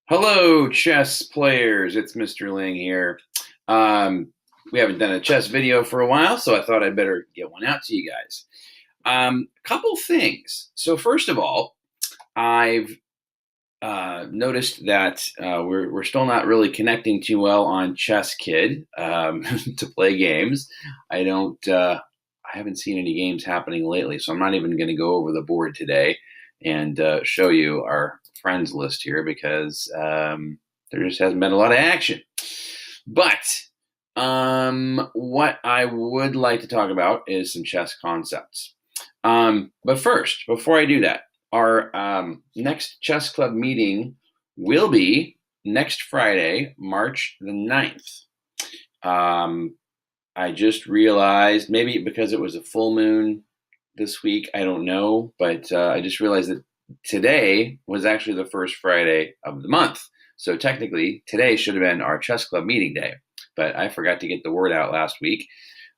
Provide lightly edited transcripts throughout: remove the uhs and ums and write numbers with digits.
Hello, chess players. It's Mr. Ling here. We haven't done a chess video for a while, so I thought I'd better get one out to you guys. Couple things. So first of all, I've noticed that we're still not really connecting too well on Chess Kid to play games. I haven't seen any games happening lately, so I'm not even going to go over the board today and show you our friends list here because there just hasn't been a lot of action. But what I would like to talk about is some chess concepts. But first, before I do that, our next chess club meeting will be next Friday, March the 9th. I just realized, maybe because it was a full moon this week, I don't know, but I just realized that today was actually the first Friday of the month. So technically, today should have been our chess club meeting day, but I forgot to get the word out last week,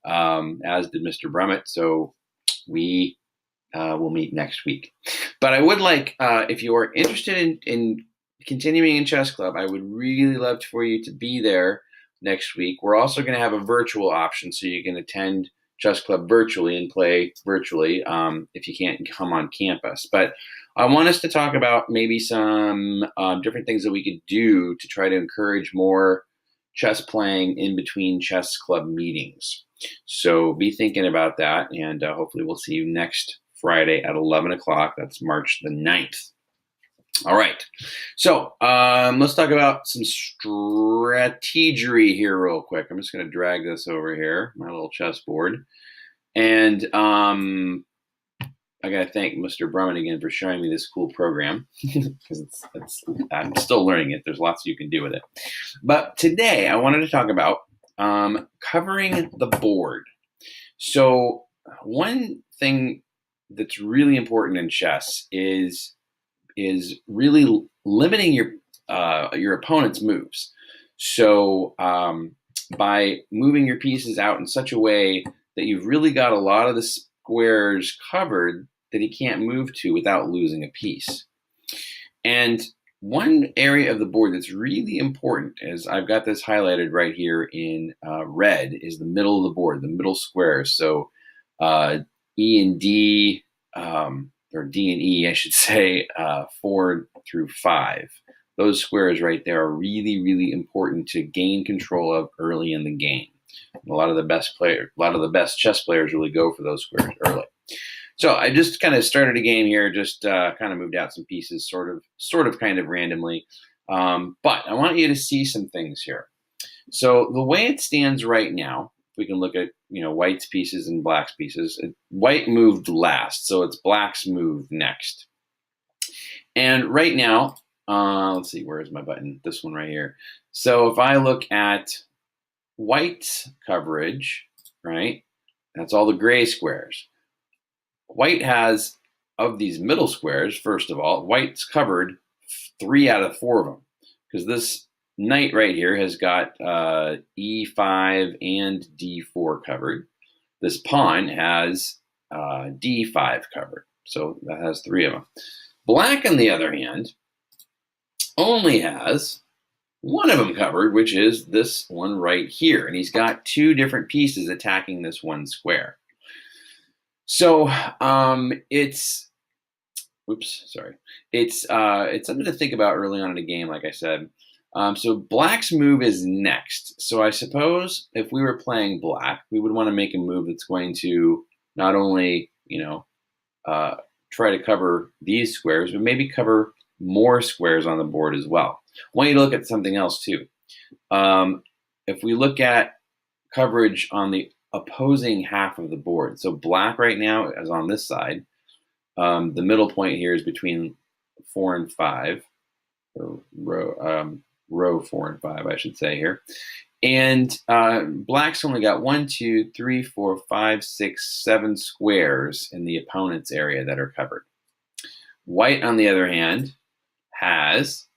as did Mr. Brummett. So we will meet next week. But I would like, if you are interested in continuing in chess club, I would really love for you to be there next week. We're also going to have a virtual option, so you can attend chess club virtually and play virtually if you can't come on campus. But I want us to talk about maybe some different things that we could do to try to encourage more chess playing in between chess club meetings. So be thinking about that, and hopefully we'll see you next Friday at 11 o'clock. That's March the 9th. All right, so let's talk about some strategery here real quick. I'm just going to drag this over here, my little chessboard. And I got to thank Mr. Brummett again for showing me this cool program because I'm still learning it. There's lots you can do with it. But today I wanted to talk about covering the board. So one thing that's really important in chess is really limiting your opponent's moves. So by moving your pieces out in such a way that you've really got a lot of the squares covered that he can't move to without losing a piece. And one area of the board that's really important, as I've got this highlighted right here in red, is the middle of the board, the middle squares. So E and D, or D and E, I should say, 4 through 5. Those squares right there are really, really important to gain control of early in the game. A lot of the best chess players really go for those squares early. So I just kind of started a game here, just kind of moved out some pieces, sort of kind of randomly. But I want you to see some things here. So the way it stands right now, we can look at white's pieces and black's pieces. White moved last, so it's black's move next. And right now, let's see, where is my button? This one right here. So if I look at white's coverage, right, that's all the gray squares. White has, of these middle squares, first of all, white's covered 3 out of 4 of them, because this knight right here has got E5 and D4 covered. This pawn has D5 covered, so that has 3 of them. Black, on the other hand, only has 1 of them covered, which is this one right here, and he's got 2 different pieces attacking this one square. So it's something to think about early on in a game, like I said. So black's move is next. So I suppose if we were playing black, we would want to make a move that's going to not only, try to cover these squares, but maybe cover more squares on the board as well. I want you to look at something else too. If we look at coverage on the opposing half of the board, so black right now is on this side. The middle point here is between 4 and 5, or row 4 and 5, I should say here. And black's only got 1, 2, 3, 4, 5, 6, 7 squares in the opponent's area that are covered. White, on the other hand, has,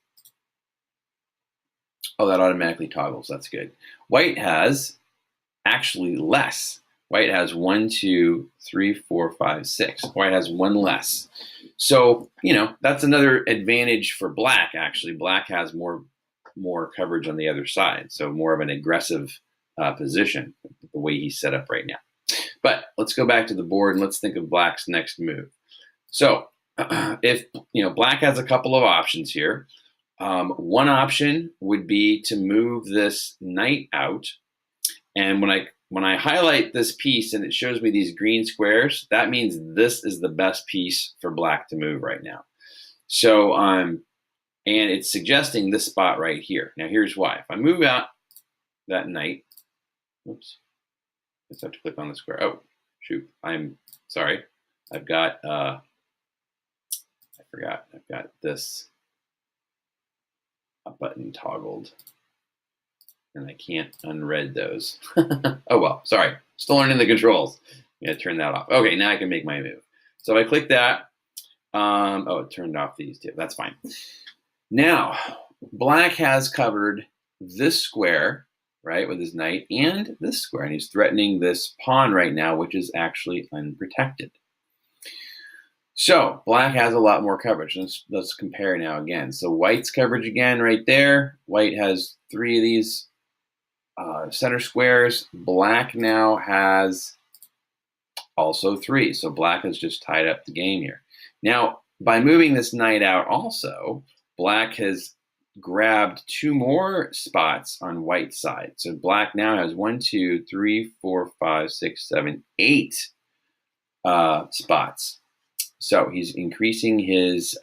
that automatically toggles, that's good. White has actually less. White has 1, 2, 3, 4, 5, 6. White has 1 less. So, that's another advantage for black, actually. Black has more coverage on the other side, so more of an aggressive position, the way he's set up right now. But let's go back to the board and let's think of black's next move. So if black has a couple of options here. One option would be to move this knight out, and when I highlight this piece and it shows me these green squares, that means this is the best piece for black to move right now. So and it's suggesting this spot right here. Now here's why. If I move out that knight, oops, I just have to click on the square. Oh, shoot, I'm sorry. I've got, I forgot, I've got this button toggled and I can't unread those. Oh well, sorry, still learning the controls. I'm gonna turn that off. Okay, now I can make my move. So if I click that, oh, it turned off these two, that's fine. Now, black has covered this square, right, with his knight, and this square, and he's threatening this pawn right now, which is actually unprotected. So black has a lot more coverage. Let's compare now again. So white's coverage again right there. White has 3 of these center squares. Black now has also 3. So black has just tied up the game here. Now, by moving this knight out also, black has grabbed 2 more spots on white's side. So black now has 1, 2, 3, 4, 5, 6, 7, 8 spots. So he's increasing his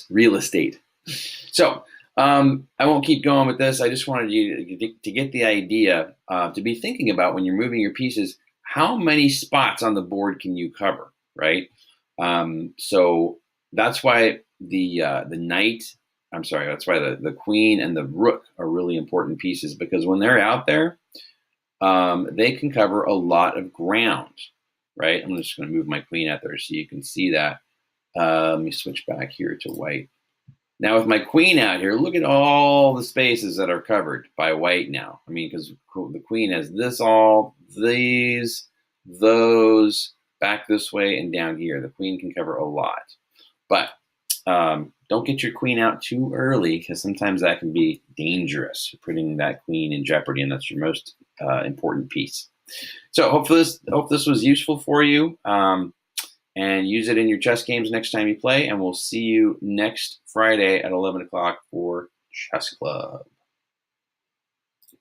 real estate. So I won't keep going with this. I just wanted you to get the idea, to be thinking about when you're moving your pieces, how many spots on the board can you cover, right? So that's why the knight, I'm sorry, that's why the queen and the rook are really important pieces, because when they're out there, they can cover a lot of ground. Right, I'm just going to move my queen out there so you can see that. Let me switch back here to white. Now with my queen out here, look at all the spaces that are covered by white now. I mean, because the queen has these, those, back this way, and down here. The queen can cover a lot. But don't get your queen out too early, because sometimes that can be dangerous. You're putting that queen in jeopardy, and that's your most important piece. So hope this was useful for you, and use it in your chess games next time you play, and we'll see you next Friday at 11 o'clock for Chess Club.